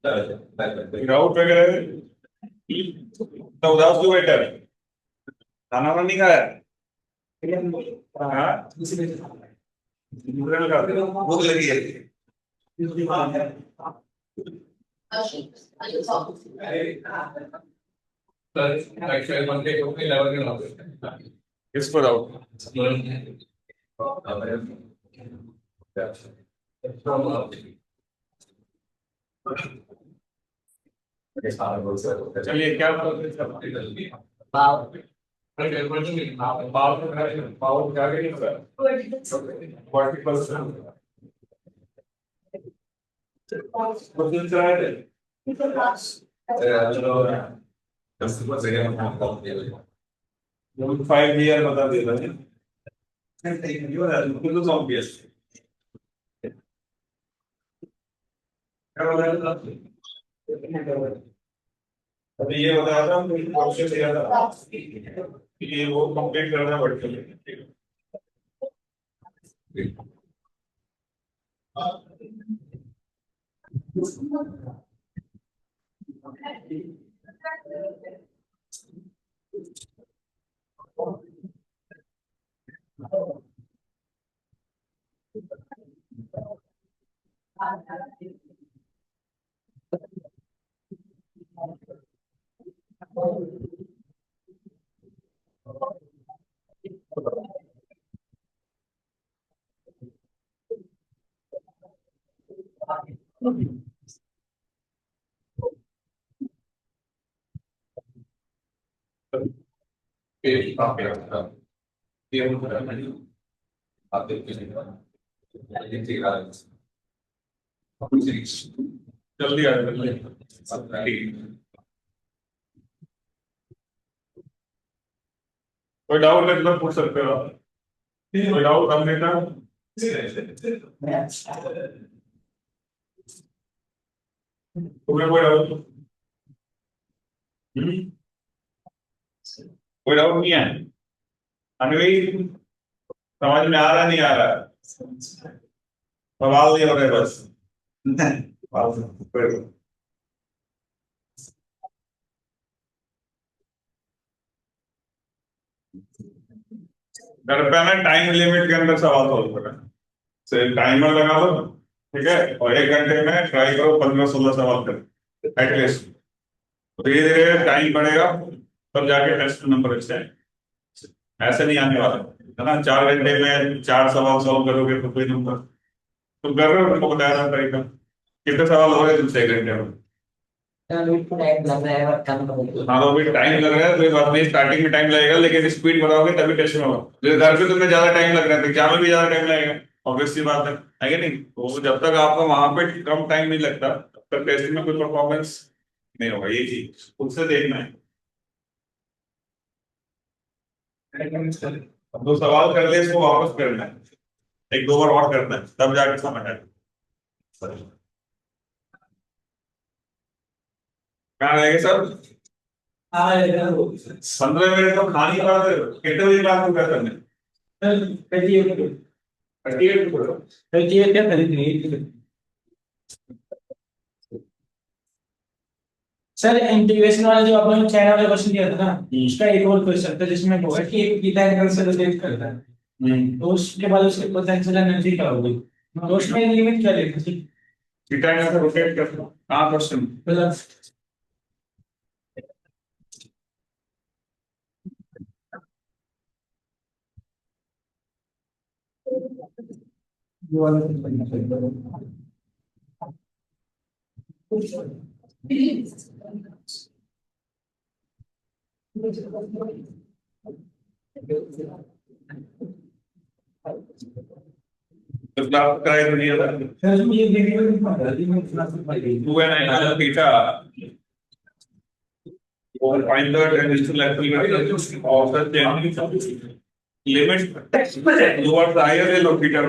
Doubt वगैरह तो उदास क्यों बैठा है? खाना वाना नहीं खाया? हाँ, भूख लगी है। किसको डाउट? चलिए क्या पावर पावर क्या करेंगे? 40%। क्वेश्चन क्या है? 5 ईयर बता देता है। तो ऑब्वियस अभी ये बताया था क्वेश्चन दिया था कि वो कंप्लीट करना पड़ता है। जल्दी आ जाए। कोई डाउट है तो पूछ सकते हो आप। कोई डाउट हमने का तुम्हें कोई डाउट? कोई डाउट नहीं है? अनवी समझ में आ रहा नहीं आ रहा? सवाल नहीं हो रहे बस। घर पे ना टाइम लिमिट के अंदर सवाल सॉल्व करें। सिर्फ टाइमर लगा लो, ठीक है, और 1 घंटे में ट्राई करो 15-16 सवाल करें एटलीस्ट। धीरे धीरे टाइम बढ़ेगा तब जाके टेस्ट नंबर अच्छे हैं। ऐसे नहीं आने वाला है ना, 4 घंटे में 4 सवाल सॉल्व करोगे तो कोई नंबर। तुम कर रहे हो, तुमको बताया था तरीका। कितने सवाल हो रहे हैं तुमसे 1 घंटे में? टाइम लग रहा है, कम हाँ तो अभी टाइम लग रहा है, कोई बात नहीं, स्टार्टिंग में टाइम लगेगा लेकिन स्पीड बढ़ाओगे तभी टेस्ट में होगा। जैसे घर पे तुम्हें ज्यादा टाइम लग रहा है तो एग्जाम में भी ज्यादा टाइम लगेगा, ऑब्वियस सी बात है कि नहीं? तो जब तक आपका वहां पे कम टाइम नहीं लगता तब तक टेस्ट में कोई परफॉर्मेंस नहीं होगा। ये चीज खुद से देखना है। अब 2 सवाल कर ले, इसको वापस करना है, 1-2 बार और करना है, तब जाके समझ आएगा। कहाँ रहेगा सर? 15 मिनट तो खाने की बात है, कितने बजे बात को कर करने? 38 को 38 क्या 33? सर इंटीग्रेशन वाला जो आपने चाइना वाला क्वेश्चन दिया था ना, उसका एक और क्वेश्चन था जिसमें होगा कि एक थीटा एंगल से रोटेट करता है, तो उसके बाद उसके पोटेंशियल एनर्जी क्या होगी, तो उसमें लिमिट क्या लेनी थी? थीटा एंगल से रोटेट करना कहाँ क्वेश्चन? मतलब वो वाला तो क्लास कराए तो नहीं था। सर ये देखिए नहीं पा रहा लिमिट क्लास में पाई 2 and 9 theta or find the transitional acceleration of the changing limit towards the higher level of theta.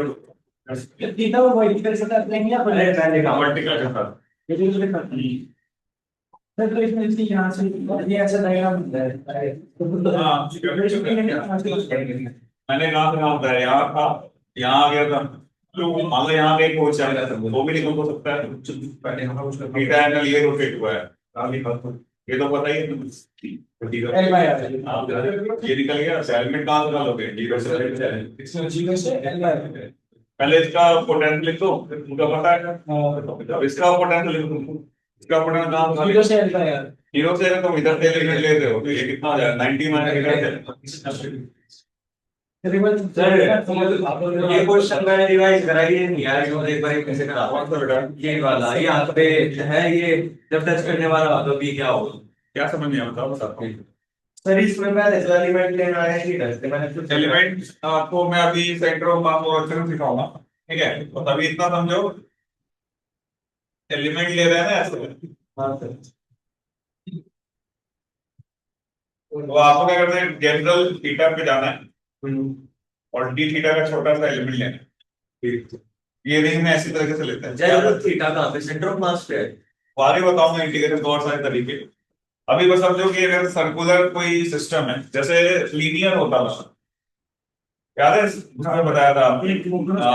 Theta और वाई का सर नहीं है पहले पहले का वर्टिकल के साथ। ये जो उसमें करते हैं सर, तो इसमें इसकी यहाँ से ये ऐसा डायग्राम बनता है हाँ, मैंने कहा था यहाँ था, यहाँ आ गया था, तो मान लो यहाँ पे एक फोर्स चल रहा है, वो भी निकल हो सकता है, थीटा एंगल ये रोटेट हुआ है, ये तो पता ही है। L by R. ये निकल गया, एलिमेंट कहाँ से निकालोगे, जीरो से। जीरो से एल बाय आर। पहले इसका पोटेंशियल लिख दो, उनका पता है। अब इसका पोटेंशियल लिख दो, इसका पोटेंशियल कहाँ से जीरो से एल बाय आर। जीरो से तुम इधर से एलिमेंट ले रहे हो, तो ये कितना हो जाएगा 90 माइनस इधर से। सर ये क्वेश्चन मैंने रिवाइज करा, ये नहीं यार, जो एक बार कैसे करा कौन सा बेटा, ये वाला यहाँ पे है, ये जब टच करने वाला तो भी क्या होगा। क्या समझ नहीं आता बताता हूँ। सर इसमें मैं एलिमेंट लेना है कि टच मैंने कुछ एलिमेंट आपको मैं अभी सेंटर ऑफ मास और अक्षर सिखाऊंगा, ठीक है, तो तभी इतना समझो, एलिमेंट ले रहे हैं ना ऐसे। हाँ सर। तो आपको क्या करना है, जनरल थीटा पे जाना है और डी थीटा का छोटा सा एलिमेंट लेना है। ये रिंग में ऐसी तरीके से लेते हैं। जनरल थीटा कहाँ पे, सेंटर ऑफ मास पे है। वो आगे बताऊंगा इंटीग्रेशन बहुत सारे तरीके। अभी बस समझो कि अगर सर्कुलर कोई सिस्टम है, जैसे लीनियर होता था, याद है उसमें बताया था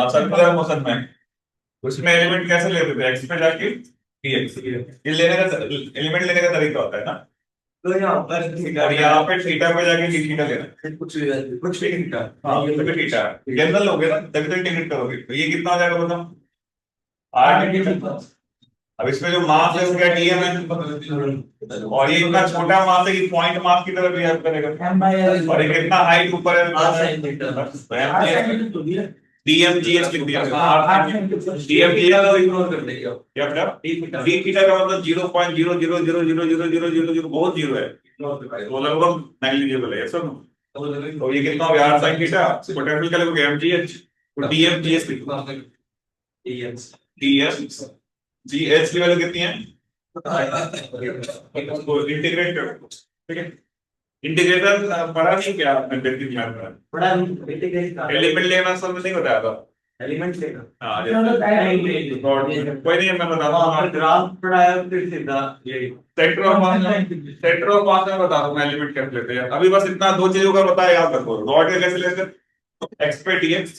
सर्कुलर मोशन में, उसमें एलिमेंट कैसे लेते थे, एक्स पे जाके dx, ये लेने का एलिमेंट लेने का तरीका होता है ना। तो यहाँ पर और यहाँ पे थीटा पे जाके डी थीटा लेना, कुछ भी थीटा। हाँ ये भी थीटा जनरल हो गया ना, तभी तो इंटीग्रेट करोगे, तो ये कितना हो जाएगा बताओ, 8। अब इसमें जो मास है उसका डीएम है, और ये इतना छोटा मास है कि पॉइंट मास की तरह बिहेव करेगा, एम बाय आर। और ये कितना हाइट ऊपर है, डीएमजीएच लिख दिया, डीएमजीएच इग्नोर कर देगा। क्या बेटा, डी थीटा का मतलब 0.0000000 बहुत जीरो है, वो लगभग नेग्लिजिबल है, ऐसा ना। तो ये कितना हो गया, r sin थीटा, पोटेंशियल क्या लिखोगे, mgh, तो dmgh लिखो, dm gh की वैल्यू कितनी है, इंटीग्रेट करो, ठीक है। इंटीग्रेटर पढ़ा नहीं क्या आपने, बेसिक मैथ में बड़ा इंटीग्रेट एलिमेंट लेना सब नहीं बताया था। एलिमेंट लेना। हाँ कोई नहीं, मैं बताता हूँ। ग्राफ पढ़ाया फिर सीधा ये सेंटर ऑफ मास में बता दूं मैं एलिमेंट कैसे लेते हैं। अभी बस इतना दो चीजों का बताया, याद रखो, रॉड का कैसे लेते हैं, एक्स पे dx,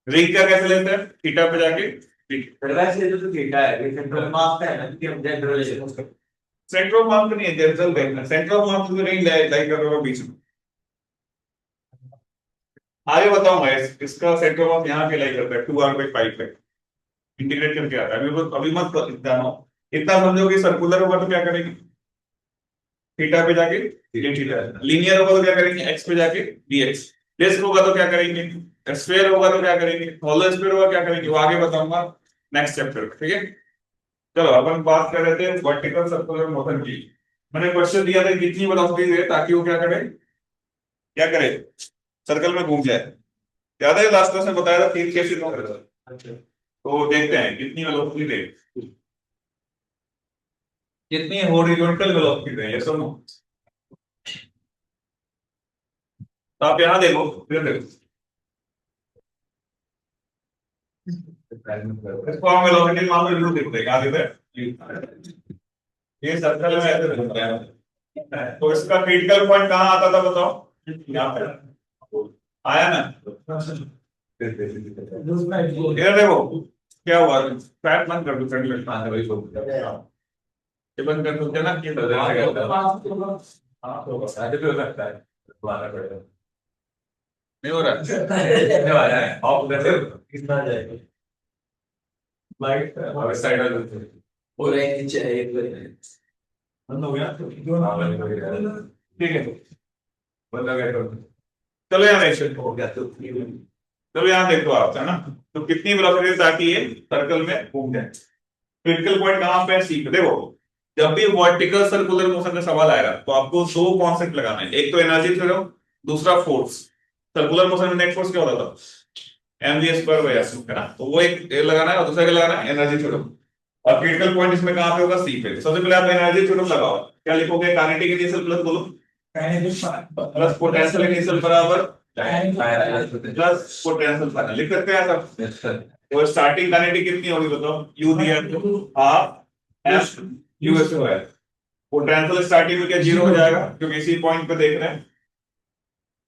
रिंग का कैसे लेते हैं, थीटा पे जाके फिर वैसे जो तो थीटा है ये सेंट्रल मास है ना, कि हम जनरल ले उसका सेंटर ऑफ मास नहीं है, जनरल देखना, सेंटर ऑफ मास तो रिंग लाइक कर रहा है बीच में। आगे बताऊंगा इसका सेंटर ऑफ मास यहाँ पे लाइक करता है 2r/5 पे, इंटीग्रेट करके आता है। अभी मत जानो, इतना समझो कि सर्कुलर होगा तो क्या करेंगे, थीटा पे जाके थीटा, लीनियर होगा तो क्या करेंगे, एक्स पे जाके dx, डिस्क होगा तो क्या करेंगे, स्फीयर होगा तो क्या करेंगे, हॉलो स्फीयर होगा क्या करेंगे, वो आगे बताऊंगा नेक्स्ट चैप्टर में, ठीक है। चलो अपन बात कर रहे थे वर्टिकल सर्कुलर मोशन की। मैंने क्वेश्चन दिया था कितनी वेलोसिटी है ताकि वो क्या करे, सर्कल में घूम जाए। याद है लास्ट क्लास में बताया था 3 केसेस में, तो देखते हैं कितनी वेलोसिटी दे, कितनी हॉरिजॉन्टल वेलोसिटी दे, ये सुनो। तो आप यहाँ देखो, इधर देखो, इसको हम वेलोसिटी मान लो जरूर देखते हैं, कहाँ देखते हैं, ये सर्कल में ऐसे घूमता है, तो इसका क्रिटिकल पॉइंट कहाँ आता था बताओ, यहाँ पे आया ना। इधर देखो क्या हुआ, फैट बंद कर दो, ये बंद कर दो ना, ये नहीं हो रहा है, ऑफ कर दो, कितना जाएगा लाइट और साइड वाले पूरे नीचे है एक बंद हो गया, ठीक है, बंद हो गया तो चलो यहाँ देखो, हो गया तो चलो यहाँ देखो आप, है ना, तो कितनी वेलोसिटी ताकि ये सर्कल में घूम जाए। क्रिटिकल पॉइंट कहाँ पे है, सी पे। देखो जब भी वर्टिकल सर्कुलर मोशन का सवाल आएगा तो आपको 2 कॉन्सेप्ट लगाना है, एक तो एनर्जी थ्योरम, दूसरा फोर्स। सर्कुलर मोशन में नेट फोर्स क्या होता था, mv²/s, है ना, तो वो एक लगाना है और दूसरा क्या लगाना है, एनर्जी थ्योरम। और क्रिटिकल पॉइंट इसमें कहाँ पे होगा, सी पे। सबसे पहले आप एनर्जी थ्योरम लगाओ, क्या लिखोगे, काइनेटिक इनिशियल प्लस बोलो प्लस पोटेंशियल इनिशियल बराबर प्लस पोटेंशियल फाइनल, लिख सकते हैं सब। तो स्टार्टिंग काइनेटिक कितनी होगी बताओ, u दिया half f u²। Potential starting में क्या 0 हो जाएगा क्योंकि इसी पॉइंट पे देख रहे हैं।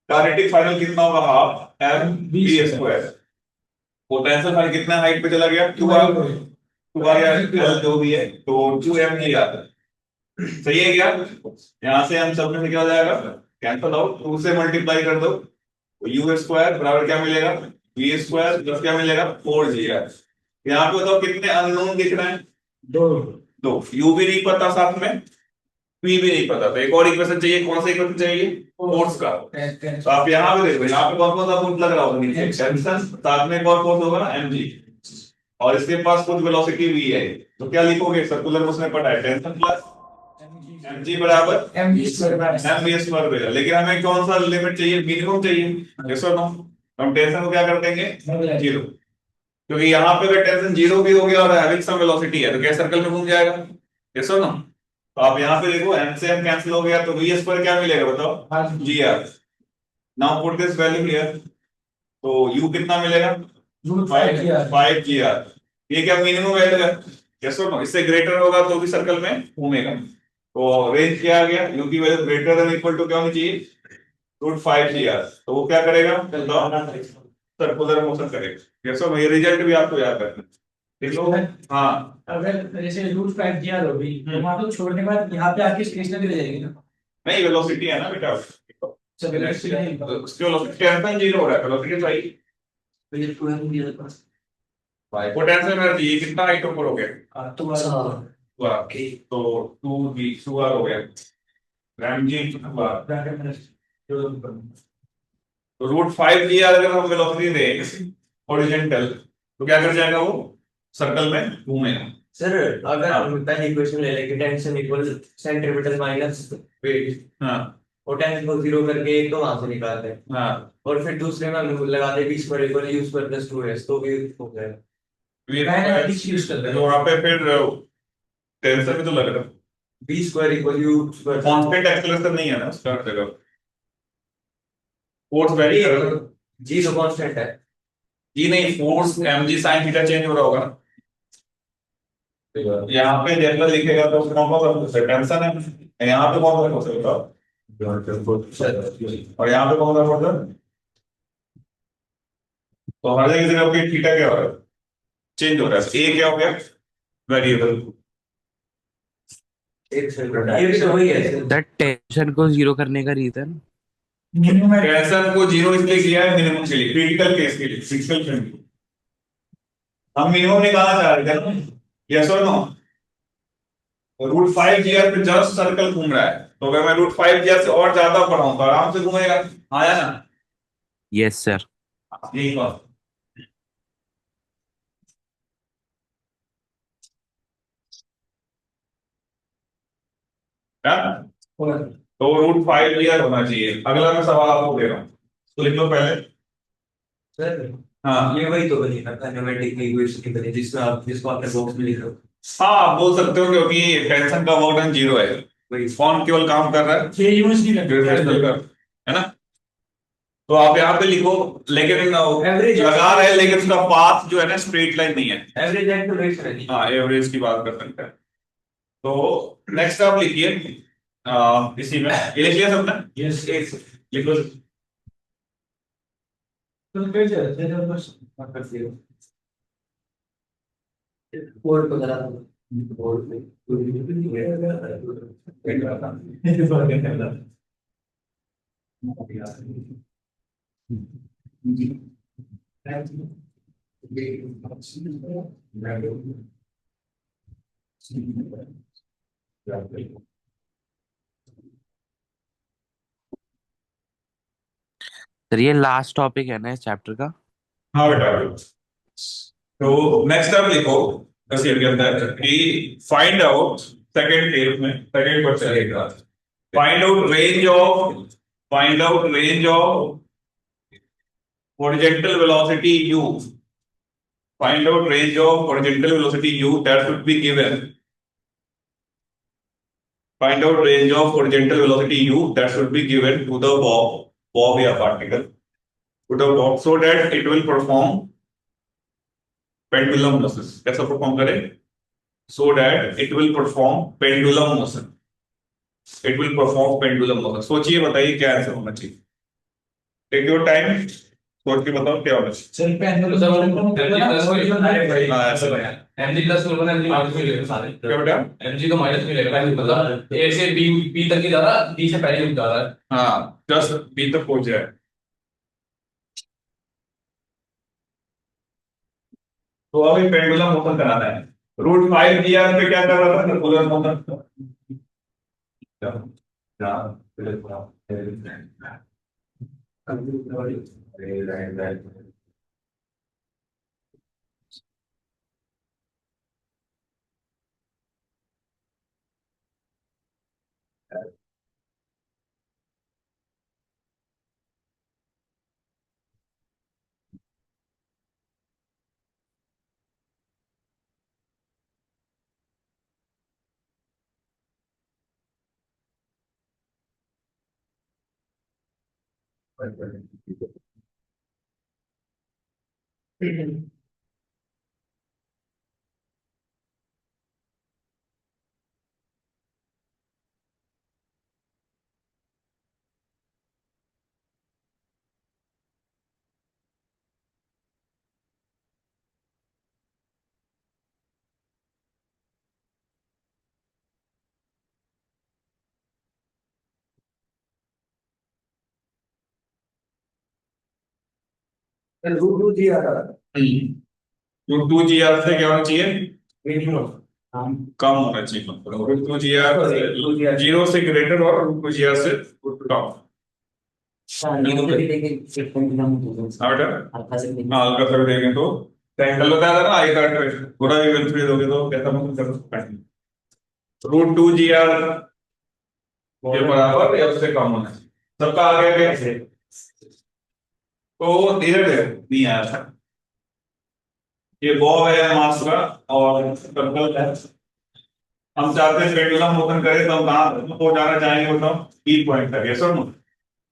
काइनेटिक फाइनल कितना होगा, half m v²। Potential file कितना हाइट पे चला गया, 2r या L जो भी है, तो 2mg आता है। सही है क्या? यहाँ से हम सब में से क्या हो जाएगा, कैंसल आउट, 2 से मल्टीप्लाई कर दो, यू स्क्वायर बराबर क्या मिलेगा, वी स्क्वायर प्लस क्या मिलेगा, 4gr। यहाँ पे बताओ कितने अननोन दिख रहे हैं, दो, यू भी नहीं पता साथ में, पी भी नहीं पता, तो एक और इक्वेशन चाहिए, कौन सा इक्वेशन चाहिए, फोर्स का। तो आप यहाँ पे देखो, यहाँ पे कौन कौन सा फोर्स लग रहा होगा, नीचे टेंशन, साथ में एक और फोर्स होगा ना mg, और इसके पास कुछ वेलोसिटी v है, तो क्या लिखोगे, सर्कुलर मोशन में पढ़ा है, टेंशन प्लस mg बराबर mv स्क्वायर mv स्क्वायर होगा। लेकिन हमें कौन सा लिमिट चाहिए, मिनिमम चाहिए, यस और नो। हम टेंशन को क्या कर देंगे, जीरो, क्योंकि यहाँ पे अगर टेंशन जीरो भी हो गया और हैविंग सम वेलोसिटी है तो क्या सर्कल में घूम जाएगा, यस और नो। तो आप यहाँ पे देखो m से m कैंसिल हो गया, तो v स्क्वायर क्या मिलेगा बताओ, gr। Now put this value here, तो u कितना मिलेगा, 5gr। ये क्या मिनिमम वैल्यू है, यस और नो। इससे ग्रेटर होगा तो भी सर्कल में घूमेगा। तो रेंज क्या आ गया, u की value greater than equal to क्या होनी चाहिए, √5gr। तो वो क्या करेगा, सर्कुलर मोशन करेगा, यस और नो। ये रिजल्ट भी आपको याद रखना है, ठीक है। हाँ अगर जैसे रूट 5gr हो गई तो वहां तो छोड़ने के बाद यहाँ पे आके स्टेशनरी रह जाएगी ना, नहीं, वेलोसिटी है ना बेटा, सब वेलोसिटी नहीं उसकी वेलोसिटी टेंशन जीरो हो रहा है, वेलोसिटी सही, तो ये पूरा नहीं है पास पोटेंशियल एनर्जी ये कितना हाइट ऊपर हो गया, तो वाला वाह, तो 2v 2r हो गया, mg ब्रैकेट में जो तो √5gr अगर हम वेलोसिटी दें हॉरिजॉन्टल, तो क्या कर जाएगा, वो सर्कल में घूमेगा। सर अगर हम पहली इक्वेशन ले लें, tension equal centripetal minus weight, हाँ और टेंशन को जीरो करके एक तो वहां से निकालते हैं, हाँ, और फिर दूसरे में हम लगा दे v square equal u square plus 2s, तो भी हो जाएगा। काइनेटिक्स यूज करते हैं तो वहां पे फिर टेंशन भी तो लग रहा है, v square equal u square constant acceleration नहीं है ना उसका जगह, फोर्स वेरी कर रहा है, g तो कांस्टेंट है। जी नहीं, force mg sin theta change हो रहा होगा ना। यहाँ पे जनरल लिखेगा तो कौन कौन सा टेंशन है, यहाँ पे कौन सा फोर्स है बताओ, और यहाँ पे कौन सा फोर्स है, तो हर जगह आपके थीटा क्या हो रहा है, चेंज हो रहा है, ए क्या हो गया, वेरिएबल। एक सेकंड, ये भी तो वही है दैट टेंशन को जीरो करने का रीजन मिनिमम टेंशन को जीरो इसलिए किया है मिनिमम के लिए, क्रिटिकल केस के लिए, क्रिटिकल के लिए हम मिनिमम निकालना चाह रहे थे, यस और नो। √5gr पे जस्ट सर्कल घूम रहा है, तो अगर मैं √5gr से और ज्यादा बढ़ाऊं तो आराम से घूमेगा, आया ना, यस सर यही बात। क्या? तो √5gr होना चाहिए। अगला मैं सवाल आपको दे रहा हूँ, तो लिख लो पहले। सर। हाँ ये वही तो बनी ना काइनेमेटिक की इक्वेशन की बनी, जिसमें आप जिसको आपने बॉक्स में लिखा, हाँ, आप बोल सकते हो क्योंकि टेंशन का वर्क डन जीरो है, वही कौन केवल काम कर रहा है, ये यूज नहीं ग्रेविटेशनल का, है ना। तो आप यहाँ पे लिखो, लेकिन Average- लगा रहे हैं, लेकिन उसका पाथ जो है ना स्ट्रेट लाइन नहीं है। एवरेज एंड टू रेट है। हाँ, एवरेज की बात कर सकते हैं। तो नेक्स्ट आप लिखिए, इसी में ये लिख लिया सबने, यस लिखो। तो फिर जरा बस कोड को जरा बोर्ड में सर ये लास्ट टॉपिक है ना इस चैप्टर का। हाँ बेटा, तो नेक्स्ट आप लिखो क्वेश्चन के अंदर कि फाइंड आउट, सेकंड केस में सेकंड क्वेश्चन लिखा, find out range of horizontal velocity u, find out range of horizontal velocity u that should be given, find out range of horizontal velocity u that should be given to the bob या particle, to the bob, so that it will perform pendulum motion। कैसा perform करे, so that it will perform pendulum motion, it will perform pendulum motion। सोचिए बताइए क्या answer होना चाहिए, take your time. सोच के बताओ क्या होना चाहिए। सिर्फ एंगल हाँ, ऐसे बना। mg प्लस में बना mg माइनस में ले सारे क्या बेटा? mg तो माइनस में लेगा मतलब a से b तक ही जा रहा है d से पहले ही जा रहा है हाँ, जस्ट बी तक पहुंच जाए। तो अभी पेंडुलम मोशन कराना है। रूट 5 जीआर पे क्या कर रहा था? Circular motion. रूट 2 दिया था रूट 2 जीआर से क्या होना चाहिए? मिनिमम कम होना चाहिए। मतलब रूट 2 जीआर जीरो से ग्रेटर और रूट 2 जीआर से कम। हाँ बेटा, हाँ अल्ट्रा सर्किट देखें तो ट्रायंगल बताया था ना, आई कार्ड पे थोड़ा भी कंफ्यूज हो गया तो कैसा मतलब कर सकते हैं। रूट 2 जीआर के बराबर या उससे कम होना चाहिए। सबका आ गया कैसे? तो धीरे धीरे नहीं आया था। ये बॉब है मास का और सर्कल है। हम चाहते हैं पेंडुलम मोशन करे तो हम कहाँ पहुंचाना चाहेंगे? मतलब ई पॉइंट तक, यस और नो?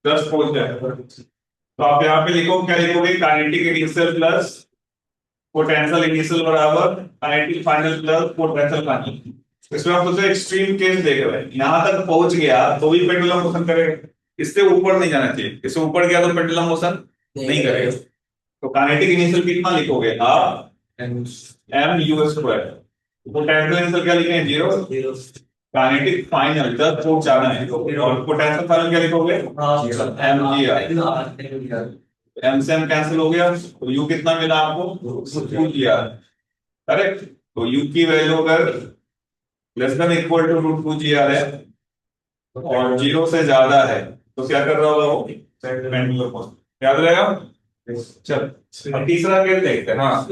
जस्ट पहुंच जाए तो आप यहाँ पे लिखो, क्या लिखोगे? Kinetic initial plus potential initial बराबर kinetic final plus potential final. इसमें आप सोचो एक्सट्रीम केस देख रहे हैं, यहाँ तक पहुंच गया तो भी पेंडुलम मोशन करेगा। इससे ऊपर नहीं जाना चाहिए, इससे ऊपर गया तो पेंडुलम मोशन नहीं करेगा। तो काइनेटिक इनिशियल कितना लिखोगे आप? M U square. Potential initial क्या लिखेंगे? जीरो। काइनेटिक फाइनल जब पहुंचाना है और पोटेंशियल फाइनल क्या लिखोगे? M G R. एम से एम कैंसिल हो गया तो यू कितना मिला आपको? 2 जी आर। करेक्ट। तो यू की वैल्यू अगर less than equal to root 2 G R है और जीरो से ज्यादा है तो क्या कर रहा होगा वो? Pendulum motion. याद रहेगा? चल अब तीसरा केस देखते हैं। हाँ,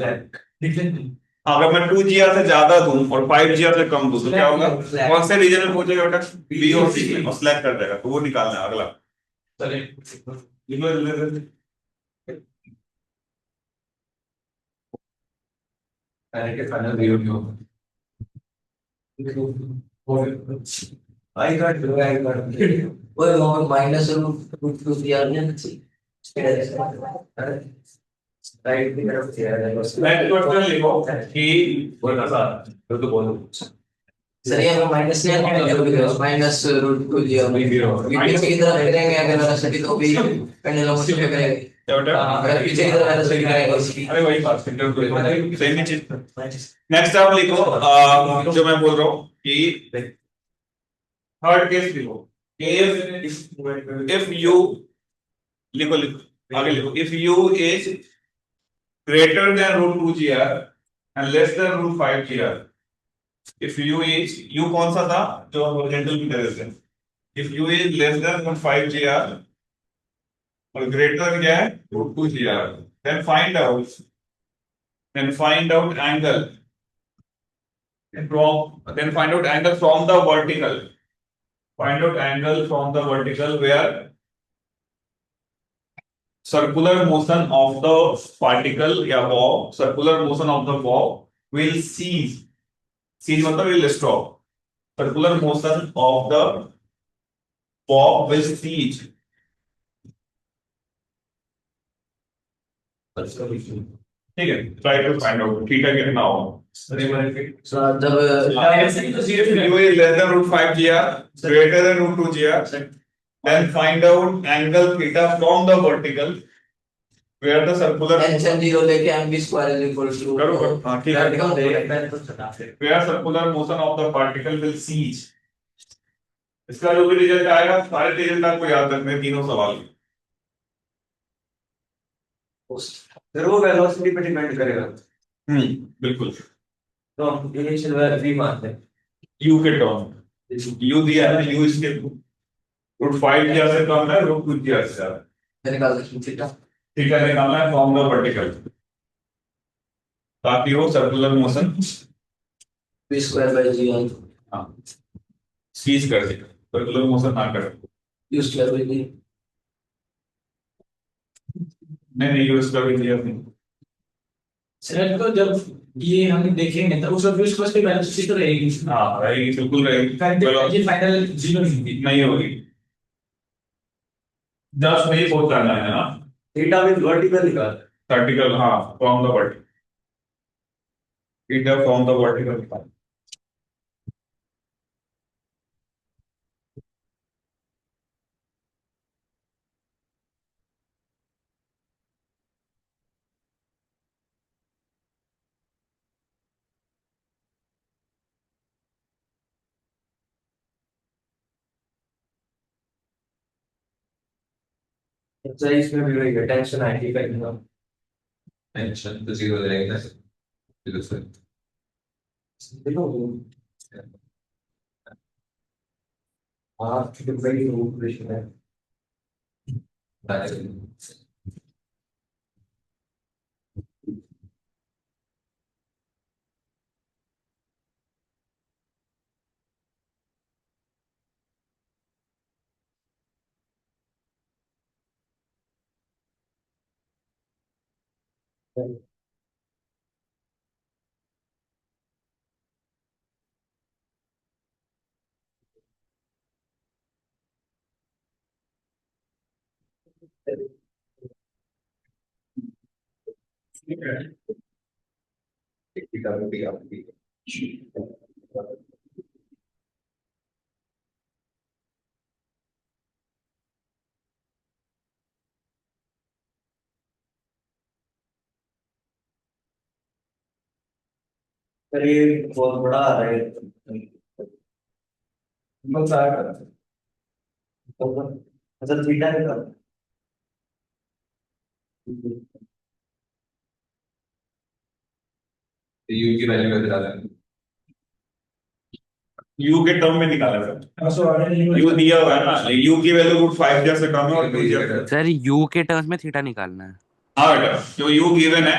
अगर मैं 2 जीआर से ज्यादा दूं और 5 जीआर से कम दूं तो क्या होगा? कौन से रीजन में पहुंचेगा बेटा? बी और सी में, और सिलेक्ट कर देगा तो वो निकालना है अगला। आई कार्ड वो माइनस रूट 2 दिया ने राइट की तरफ दिया है नेक्स्ट क्वेश्चन लिखो कि बोलना सर तो बोलो। सर ये हमें माइनस से माइनस रूट 2 दिया पीछे की तरफ करेंगे अगर वेलोसिटी तो भी पेंडुलम मोशन पे करेंगे। क्या बेटा? अगर पीछे की तरफ वेलोसिटी करेंगे अरे वही बात सेम ही चीज। नेक्स्ट आप लिखो जो मैं बोल रहा हूँ कि थर्ड केस लिखो। इफ यू लिखो आगे लिखो। If you is greater than root 2 gr and less than root 5 gr. If u is u कौन सा था जो horizontal की तरह से? If u is less than root 5 gr और greater क्या है? root 2 gr. Then find out angle from the vertical. Find out angle from the vertical where circular motion of the particle या ball, circular motion of the ball will cease. Cease मतलब will stop. Circular motion of the ball will cease. ठीक है, try to find out theta कितना होगा? जब u is less than root 5 gr, greater than root 2 gr. Then find out angle theta from the vertical where the circular tension zero लेके mv square is equal to करो करो हाँ ठीक है है where circular motion of the particle will cease। इसका जो भी रिजल्ट आएगा सारे रिजल्ट आपको याद रखने हैं, तीनों सवाल। फिर वो वेलोसिटी पे डिपेंड करेगा। बिल्कुल। तो हम इनिशियल वेलोसिटी मानते हैं। u के टर्म u दिया है, u इसके √5 g से कम है, √2 g से ज्यादा है। निकाल दो थीटा थीटा निकालना है फ्रॉम द वर्टिकल, ताकि वो circular motion v square by g on cease कर दे, सर्कुलर मोशन ना करे। u स्क्वायर बाय g नहीं u इसका भी दिया नहीं। सर तो जब ये हम देखेंगे तो उस वक्त उसको उसकी वेलोसिटी तो रहेगी। हाँ रहेगी, बिल्कुल रहेगी। ये फाइनल जीरो नहीं होगी, जस्ट वही पहुंचाना है ना। थीटा मींस वर्टिकल निकाल। वर्टिकल हाँ, from the vertical, theta from the vertical. अच्छा इसमें भी रहेगा टेंशन 95 का। टेंशन तो जीरो रहेगा ना, जीरो से देखो हाँ ठीक है, वही ऑपरेशन है। थीटा में भी आपकी पर ये बहुत बड़ा आ रहा है। बस आ रहा है। अच्छा थीटा निकाल। यू की वैल्यू कैसे डालें? u के टर्म में निकाला था, सो ऑलरेडी u दिया हुआ है ना, u की वैल्यू √5 g से कम है और 2 g से। सर u के टर्म्स में थीटा निकालना है। हाँ बेटा, जो u गिवन है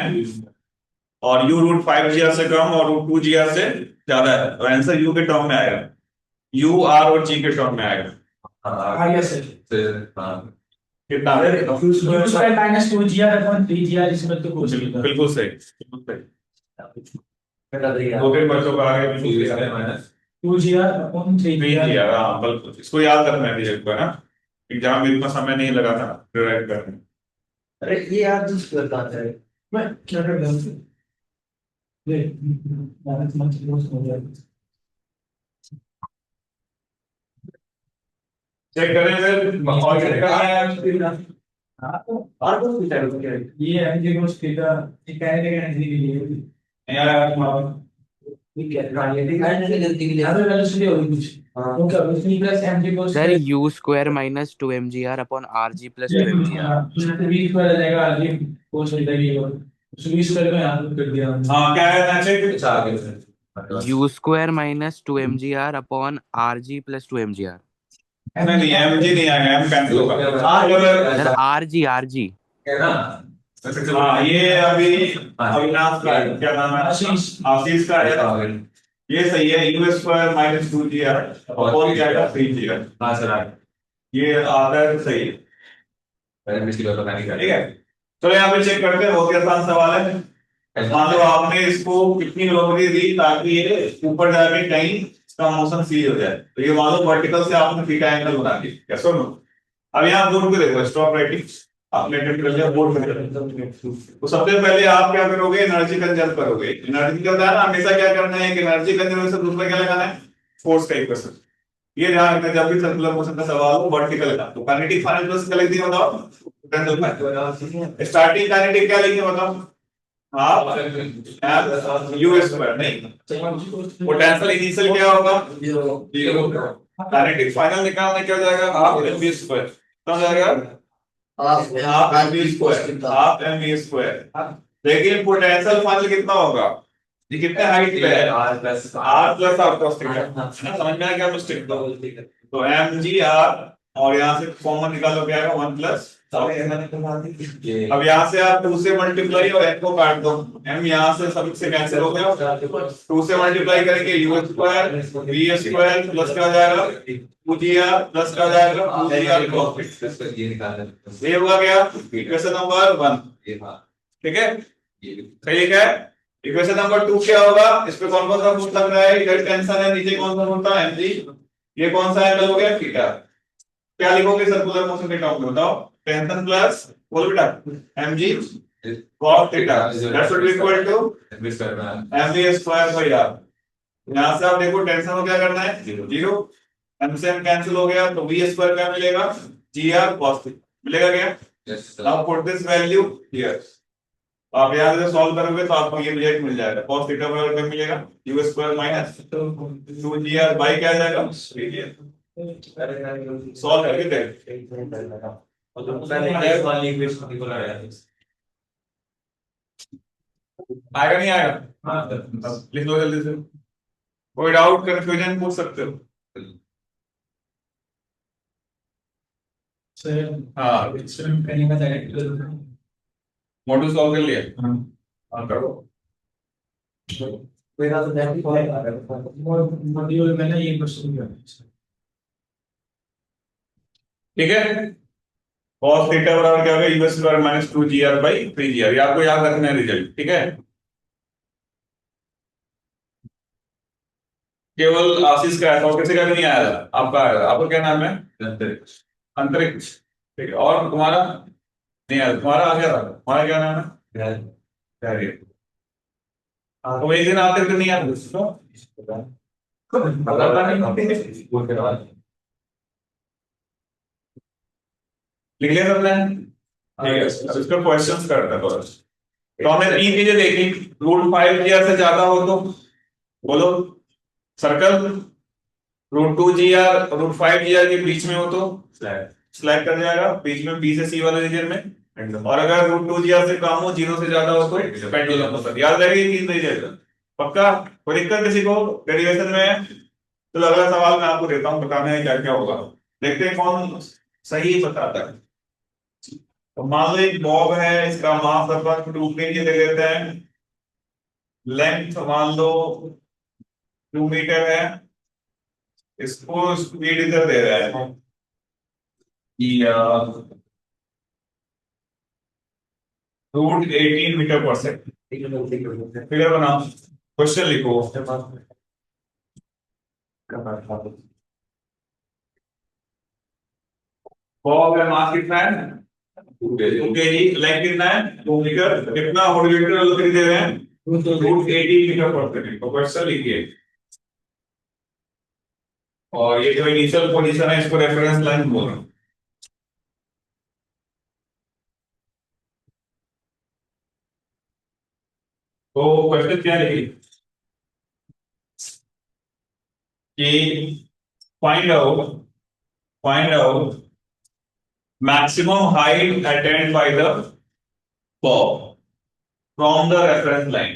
और u √5 g से कम और √2 g से ज्यादा है, तो आंसर u के टर्म में आएगा, u r और g के टर्म में आएगा। आ गया सर। हाँ कितना है? u square minus 2gr upon 3gr इसमें तो कुछ नहीं था। बिल्कुल सही, बिल्कुल सही। बेटा देखिए दो तीन बच्चों का आगे बिल्कुल सही है। Minus 2gr upon 3gr। हाँ बिल्कुल, इसको याद रखना है रिजल्ट को, है ना, एग्जाम में इतना समय नहीं लगा था डिराइव करने में। अरे ये यार दूसरा कहाँ है? मैं क्या कर रहा हूँ ये माइनस माइनस क्लोज हो गया। चेक करें फिर और चेक करना है। हाँ तो और कुछ पूछा है क्या? ये एमजी कोस थीटा ये कहने के एनर्जी के लिए यार ठीक है हाँ ये ठीक है। एनर्जी गलती के लिए यहाँ पे वेलोसिटी होगी कुछ हाँ तो क्या उसकी प्लस एमजी कोस सर u square minus 2mgr upon rg plus 2mgr। V square आ जाएगा आरजी कोस थीटा की और उस वी स्क्वायर को यहाँ पे कर दिया हमने। हाँ क्या है ना, चेक अच्छा आगे u square minus 2mgr upon rg plus 2mgr। नहीं mg नहीं आएगा, m कैंसिल होगा। सर rg है ना? हाँ ये अभी अविनाश का है, क्या नाम है, आशीष का है, ये सही है। u square minus 2gr upon क्या है 3gr, हाँ सर आगे ये आता है तो सही है। पहले मिस्टी का पता नहीं ठीक क्या है, चलो यहाँ पे चेक करते हैं, बहुत ही आसान सवाल है। मान लो आपने इसको कितनी वेलोसिटी दी ताकि ये ऊपर जाके कहीं इसका मोशन सीज हो जाए, तो ये मान लो वर्टिकल से आपने थीटा एंगल बना दिया, यस और नो। अब यहाँ बोर्ड पे देखो, स्टॉप राइटिंग आपने अटेम्प्ट कर लिया, बोर्ड पे तो सबसे पहले आप क्या करोगे, एनर्जी कंजर्व करोगे। एनर्जी का होता है ना, हमेशा क्या करना है कि एनर्जी कंजर्वेशन दूसरा क्या लगाना है, फोर्स का इक्वेशन। ये ध्यान रखना, जब भी सर्कुलर मोशन का सवाल हो वर्टिकल का, तो काइनेटिक फाइनल फोर्स क्या लिख दिया बताओ, स्टार्टिंग काइनेटिक क्या लिखेंगे बताओ? हाफ यू स्क्वायर नहीं, पोटेंशियल इनिशियल क्या होगा? जीरो। काइनेटिक फाइनल निकालना क्या हो जाएगा? Half M V square. क्या हो जाएगा? Half M V square, half M V square. लेकिन पोटेंशियल फाइनल कितना होगा? ये कितने हाइट पे है? R plus R cos theta. समझ में आ गया मिस्टेक? तो एम जी आर और यहाँ से कॉमन निकालो क्या आएगा? 1 प्लस। अब यहाँ से आप 2 से मल्टीप्लाई और n को काट दो, m यहाँ से सब से कैंसिल हो गया। 2 से मल्टीप्लाई करेंगे u square v square plus क्या हो जाएगा? 2gr प्लस क्या हो जाएगा? 2gr cos। ये हुआ क्या? Equation number 1। ठीक है, सही है। इक्वेशन नंबर 2 क्या होगा? इस पे कौन कौन सा फोर्स लग रहा है? इधर टेंशन है, नीचे कौन सा फोर्स था? mg। ये कौन सा एंगल हो गया? थीटा। क्या लिखोगे सर्कुलर मोशन के टर्म में? बताओ। टेंशन प्लस बोल बेटा mg cos theta that should be equal to mv square by r। यहां से आप देखो टेंशन को क्या करना है? जीरो। m से m कैंसिल हो गया तो v स्क्वायर क्या मिलेगा? gr cos थीटा मिलेगा क्या? Now put this value here. आप यहां से सॉल्व करोगे तो आपको ये रिजल्ट मिल जाएगा। cos थीटा बराबर क्या मिलेगा? u square minus 2gr bye क्या आ जाएगा? सॉल्व करके देख। आएगा नहीं आएगा? लिख लो जल्दी से। कोई डाउट कंफ्यूजन पूछ सकते हो? हाँ मॉड्यूल सॉल्व कर लिया? हाँ करो। मॉड्यूल में ना ये क्वेश्चन किया। ठीक है, cos थीटा बराबर क्या होगा? u square minus 2gr by 3gr। ये आपको याद रखना है रिजल्ट। ठीक है, केवल आशीष का आया था और किसी का भी नहीं आया था। आपका आया था। आपका क्या नाम है? अंतरिक्ष। अंतरिक्ष, ठीक है। और तुम्हारा नहीं आया? तुम्हारा आ गया था। तुम्हारा क्या नाम है? धैर्य। तो एक दिन आते नहीं आते लिख लिया सबने? ठीक है, अब इसका क्वेश्चंस करते हैं थोड़ा। तो हमने 3 चीजें देखी। √5gr से ज्यादा हो तो बोलो सर्कल, √2gr √5gr के बीच में हो तो स्लैग कर जाएगा बीच में बी से सी वाले रीजन में। और अगर √2gr से कम हो, 0 से ज्यादा हो तो पेंडुलम होता। याद रहेगी 3 रीजन। पक्का? कोई दिक्कत किसी को डेरिवेशन में? तो अगला सवाल मैं आपको देता हूँ, बताने में क्या क्या होगा। देखते हैं कौन सही बताता है। तो मान लो एक बॉब है, इसका मास लगभग 2 kg दे देते हैं, लेंथ मान लो 2 मीटर है, इसको स्पीड इधर दे रहा है √18 मीटर पर सेकंड। फिगर बनाओ, क्वेश्चन लिखो। बॉब का मास कितना है? 2 kg। लेंथ कितना है? 2 मीटर। कितना हॉरिजॉन्टल वेलोसिटी दे रहे हैं? √18 मीटर पर सेकंड। तो क्वेश्चन लिखिए। और ये जो इनिशियल पोजीशन है इसको रेफरेंस लाइन बोल रहा हूं। तो क्वेश्चन क्या लिखिए कि find out maximum height attend by the Bob from the reference line.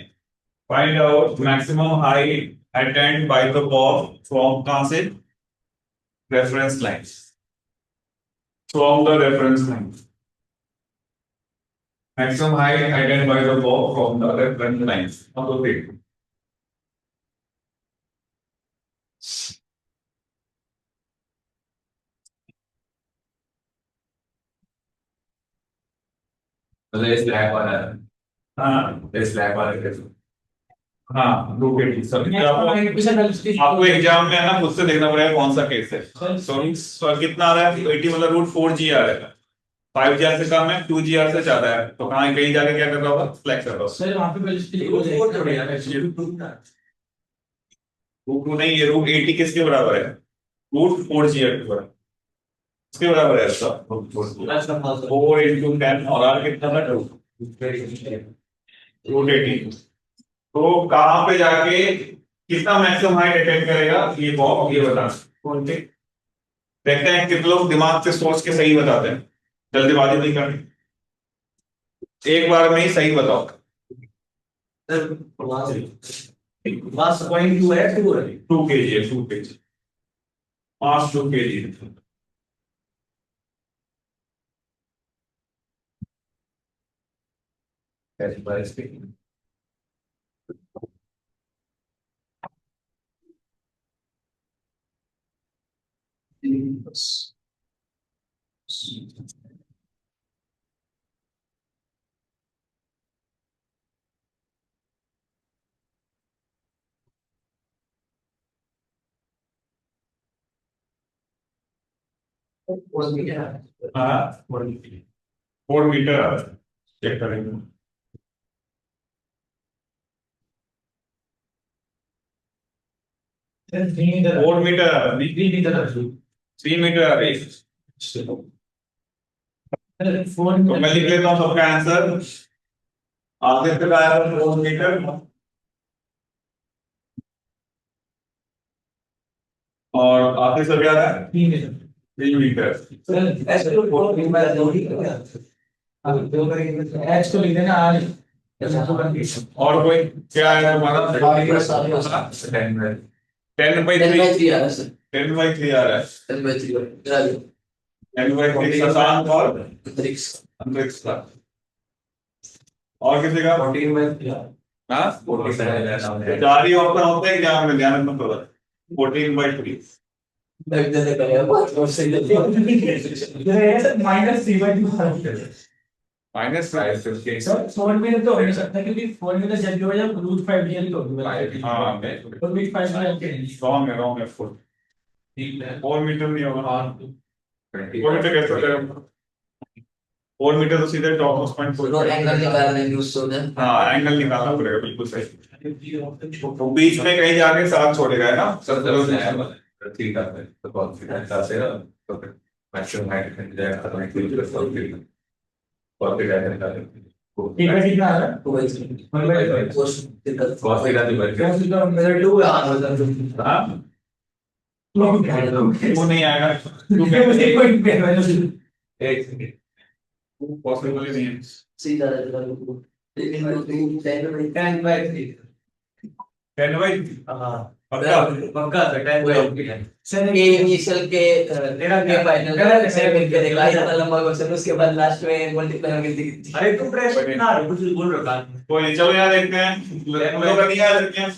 Find out maximum height attend by the Bob from कहां से? Reference line. From the reference line maximum height attained by the bob from the reference lines. Now proceed. मतलब इस lab वाला है। हाँ इस lab वाले के हाँ रूटेड सब आपको एग्जाम में है ना खुद से देखना पड़ेगा कौन सा केस है। सो कितना आ रहा है? 80 मतलब √4g आ रहा है। 5gr से कम है, 2gr से ज्यादा है। तो कहाँ कहीं जाके क्या कर रहा होगा? सिलेक्ट कर रहा होगा। सर वहां पे √2 नहीं, ये √80 किसके बराबर है? √4gr के बराबर। इसके बराबर है इसका 4 into 10 और आर कितना था 2 18। तो कहाँ पे जाके कितना मैक्सिमम हाइट अटेन करेगा ये बॉब ये बता देखते हैं कितने लोग दिमाग से सोच के सही बताते हैं, जल्दीबाजी नहीं करनी, एक बार में ही सही बताओ। मास 0.2 है 2 है 2 kg है 2 kg मास 2 kg। हाँ 4 मीटर चेक करेंगे। Then 3 meter. 4 metre 3 meter. 3 metre एक। फोर तो मैं लिख लेता हूँ सबका आंसर। आदित्य का आया 4 मीटर और आतिश का क्या है 3 meter. 3 मीटर। ऐसे तो 4 में दो ही क्या H को लिख देना R। और कोई क्या है तुम्हारा 10 by 3 10/3 आ रहा है सर 10 by 3 आ रहा है 10/3 10 by 3 शशांक और अंतरिक्ष अंतरिक्ष का। और किसी का 14 में हाँ 14 चार ही ऑप्शन होते हैं एग्जाम में, ध्यान रखना पड़ता है 14 by 3। लग जाने का है बहुत और सही लगती है -3/2। माइनस 5 सर 4 meter तो हो नहीं सकता क्योंकि 4 meter जब भी हो जाए √5 DL तो होगा। हाँ √5 में आते हैं। रॉन्ग है 4 मीटर नहीं होगा। 4 मीटर कैसे हो जाएगा 4 मीटर तो सीधे टॉप ऑफ पॉइंट और एंगल निकालना है न्यूज़ से उधर हाँ एंगल निकालना पड़ेगा बिल्कुल सही। तो बीच में कहीं जाके साथ छोड़ेगा है ना कितना कितना आ रहा है? तो वही 1/2 दिक्कत क्या सीधा मेरा 2 हाँ वो नहीं आएगा तू मुझे कोई वैल्यू पॉसिबल ही नहीं है। सीधा रहता है लेकिन मैं 10/3। 10 by हां पक्का पक्का sir 10 by sir A initial के के फाइनल से मिलके देखा इतना लंबा क्वेश्चन उसके बाद लास्ट में मल्टीप्लाई होकर दिखती अरे तू प्रेस ना कुछ बोल रहा था कोई नहीं, चलो यहाँ देखते हैं हम लोग का नहीं आ सकते हैं।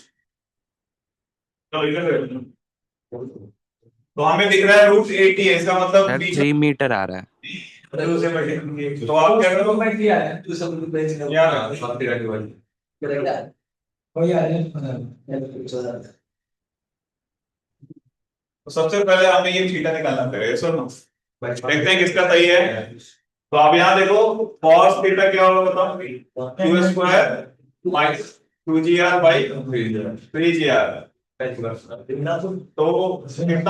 चलो इधर देखते हैं। तो हमें दिख रहा है √80 है, इसका मतलब सर बीच 3 मीटर आ रहा है तो आप क्या करो किया है तू सब लोग बेच ना यार करेगा वही आ रहा है। तो सबसे पहले हमें ये थीटा निकालना पड़ेगा सुनो देखते हैं किसका सही है। तो आप यहाँ देखो cos थीटा क्या होगा बताओ q² minus 2gr by 3gr तो कितना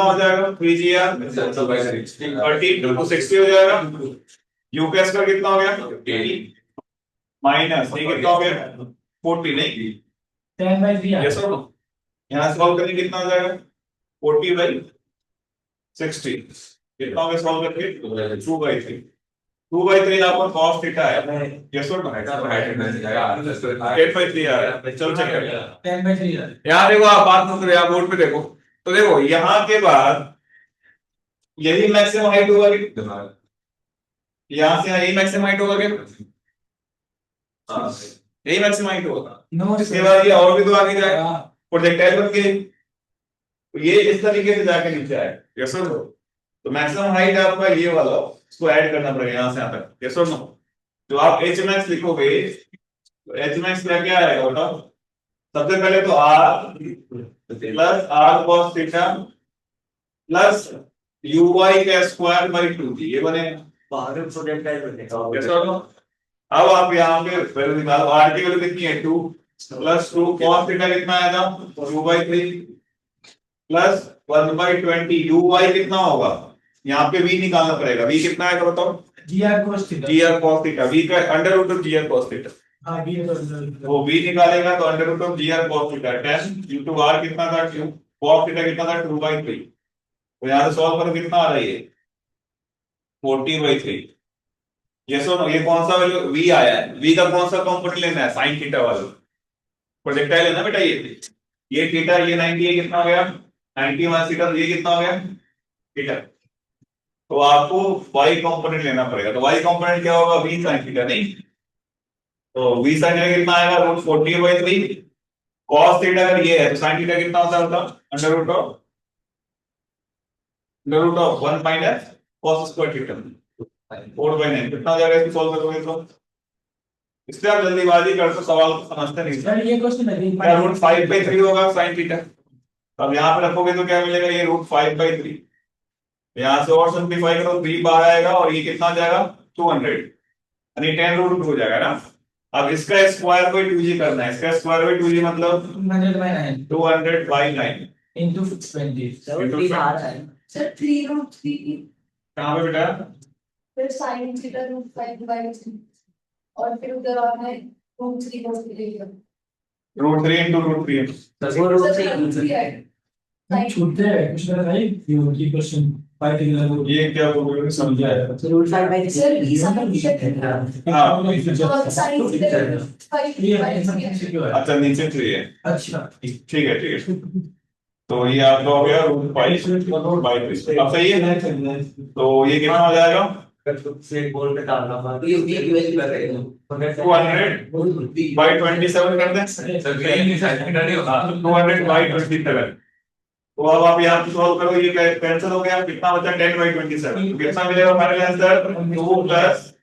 हो जाएगा 3gr 30 तो 60 हो जाएगा। u का स्क्वायर कितना हो गया 80 माइनस ये कितना हो गया 40 नहीं 10/3 यस और नो यहाँ सॉल्व करेंगे कितना हो जाएगा 40 by 60 कितना हो गया सॉल्व करके 2/3 2/3 आपका cos थीटा है यस और नो 8/3 आ रहा है। चलो चेक करें 10/3 यहाँ देखो आप बात मत करो यहाँ बोर्ड पे देखो तो देखो यहाँ के बाद यही मैक्सिमम हाइट होगा यहाँ से यहाँ यही मैक्सिमम हाइट होगा क्या यही मैक्सिमम हाइट होगा। नो इसके बाद ये और भी तो आगे जाएगा प्रोजेक्टाइल बन के ये इस तरीके से जाके नीचे आएगा यस और नो। तो मैक्सिमम हाइट आपका ये वाला इसको ऐड करना पड़ेगा यहाँ से यहाँ तक यस और नो। जो आप एच मैक्स लिखोगे तो एच मैक्स क्या आएगा बताओ सबसे पहले तो r plus r cos theta plus uy का स्क्वायर बाई 2 ये बनेगा बाहर प्रोजेक्टाइल बनेगा यस और नो। अब आप यहाँ पे वैल्यू निकालो r की वैल्यू कितनी है 2 प्लस 2 cos थीटा कितना आएगा 2/3 प्लस 1/20 uy कितना होगा यहाँ पे v निकालना पड़ेगा। v कितना आएगा बताओ? GR cos theta. g r cos theta. v का under root of g r cos theta. हाँ b है वो v निकालेगा तो under root of g r cos theta 10 into r कितना था? cos थीटा कितना था? 2/3। तो यहाँ से सॉल्व करो कितना आ रहा है ये? 40/3। ये सुनो, ये कौन सा वैल्यू v आया है? v का कौन सा कंपोनेंट लेना है? sin थीटा वाला प्रोजेक्टाइल है ना बेटा। ये थीटा, ये 90, ये कितना हो गया? 90 माइनस थीटा, तो ये कितना हो गया? थीटा। तो आपको y कंपोनेंट लेना पड़ेगा। तो y कंपोनेंट क्या होगा? v sin theta. नहीं तो v sin थीटा कितना आएगा? रूट 40/3। cos थीटा अगर ये है तो sin थीटा कितना होता है? Under root of 1 minus cos square theta 4/9। कितना हो जाएगा इसको सॉल्व करोगे तो? इसलिए आप जल्दीबाजी करते हो, सवाल को समझते नहीं। सर ये क्वेश्चन है क्या रूट 5/3 होगा sin थीटा? अब यहाँ पे रखोगे तो क्या मिलेगा? ये रूट 5/3। यहाँ से और सिंप्लीफाई करो, 3 बाहर आएगा और ये कितना आ जाएगा? 200, यानी 10 रूट 2 हो जाएगा ना। अब इसका स्क्वायर बाई 2g करना है। इसका स्क्वायर बाई 2g मतलब 200/9 into 20। into आ रहा है सर 3√3 कहाँ पे बेटा? फिर sin थीटा √5/3 और फिर उधर आपने √3 को लिखा रूट 3 इंटू रूट 3। वो रूट सर से √3 है छूटते हैं कुछ ना भाई ये क्वेश्चन 5 के ये क्या बोलोगे समझा है? Root 5/3 sir b sin theta हाँ और sin थीटा ये 5/3 अच्छा नीचे 3 है। अच्छा ठीक है ठीक है। तो ये आपका हो गया रूट 5/3। अब सही है। तो ये कितना हो जाएगा? से बोल पे डालना पड़ता ये की वैल्यू कर रहे हो 200/27 कर दें। सर ये sin थीटा नहीं होगा। 200/27। तो अब आप यहाँ पे सॉल्व करो, ये कैंसिल हो गया। कितना बचा? 10/27। तो कितना मिलेगा फाइनल आंसर? 2 प्लस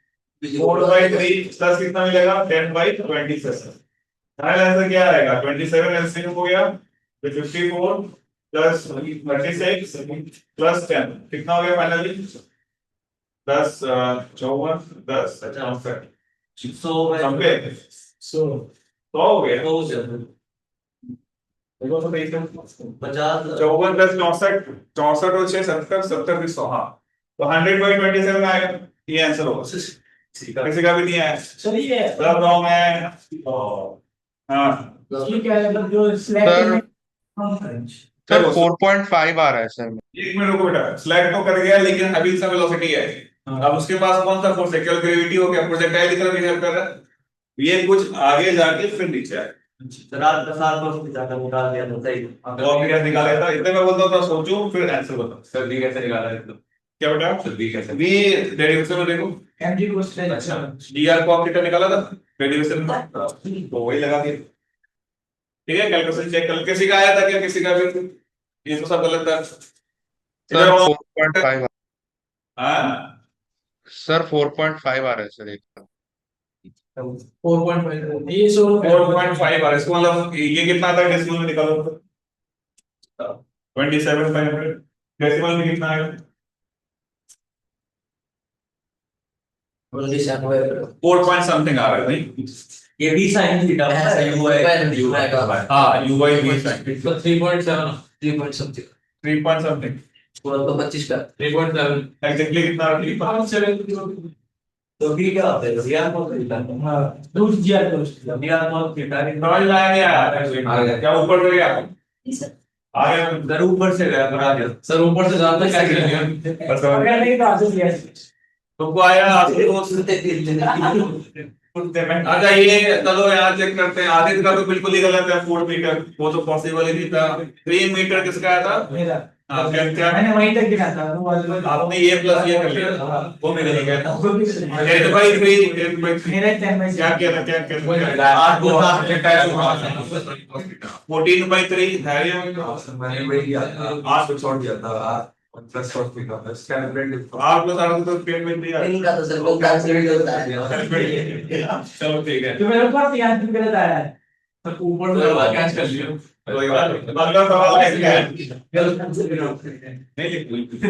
4/3 प्लस कितना मिलेगा? 10/27। फाइनल आंसर क्या आएगा? 27 एलसीएम हो गया तो 54 प्लस 36 प्लस 10 कितना हो गया फाइनली? 10 54 10 64 90 सो 100 हो गया। 50 54 प्लस 64 64 और 6 70 70 भी 100। हाँ तो 100/27 आएगा। ये आंसर होगा। किसी का भी नहीं आया सर ये सब रॉन्ग है। हाँ ठीक है मतलब जो सिलेक्ट सर 4.5 आ रहा है सर। एक मिनट रुको बेटा। स्लैग तो कर गया लेकिन अभी इसका वेलोसिटी है। अब उसके पास कौन सा फोर्स है? केवल ग्रेविटी हो गया। प्रोजेक्टाइल की तरफ बिहेव कर रहा है। ये कुछ आगे जाके फिर नीचे आए। रात 10 को जाकर निकाल दिया तो सही। तो अभी कैसे निकाला था? इतने मैं बोलता था सोचो फिर आंसर बताओ। सर b कैसे निकाला है तो? क्या बेटा? सर b कैसे? v डेरिवेशन में देखो एमजी क्वेश्चन अच्छा। dr cos थीटा निकाला था डेरिवेशन में, तो वही लगा दिया। ठीक है कैलकुलेशन चेक कर। किसी का आया था क्या? किसी का भी? ये तो सब गलत था। सर 4.5 हाँ सर 4.5 आ रहा है सर एक 4.5 ये सो 4.5 आ इसको मतलब ये कितना आता है डेसिमल में? निकालो 27/100 डेसिमल में कितना आएगा? 4 पॉइंट समथिंग आ रहा है नहीं? ये भी sin थीटा है वो है हाँ u by v sin तो 3.7 3 पॉइंट समथिंग 3 पॉइंट समथिंग पूरा तो 25 का 3.7 एग्जैक्टली कितना? 3.7 तो भी क्या होता है रियल को थीटा हां रूट जीआर क्वेश्चन रियल को थीटा समझ में आया क्या? क्या ऊपर से गया? आ गया इधर ऊपर से गया करा दिया सर ऊपर से जानते क्या कर लिया? बस अगर नहीं तो आंसर दिया तुमको आया आपको अच्छा ये चलो यहाँ चेक करते हैं। आदित्य का तो बिल्कुल ही गलत है। 4 मीटर वो तो पॉसिबल ही नहीं था। 3 मीटर किसका आया था? मेरा हाँ क्या मैंने वहीं तक गिना था वो आपने ये प्लस ये कर लिया वो मेरे नहीं गया। वो भी 8/3 मेरा 10 में क्या कह रहा? क्या कह रहा? 14/3 है ये। मैंने वही किया आज को छोड़ दिया था प्लस cos थीटा बस कैलकुलेट आप लोग सारा तो पेट में दिया इनका तो सर बहुत कैलकुलेट होता है चलो ठीक है। तो मेरे पास यहाँ तक गलत आया है सर ऊपर से कैच कर लिया। कोई बात नहीं। अगला सवाल है क्या? गलत आंसर नहीं लिख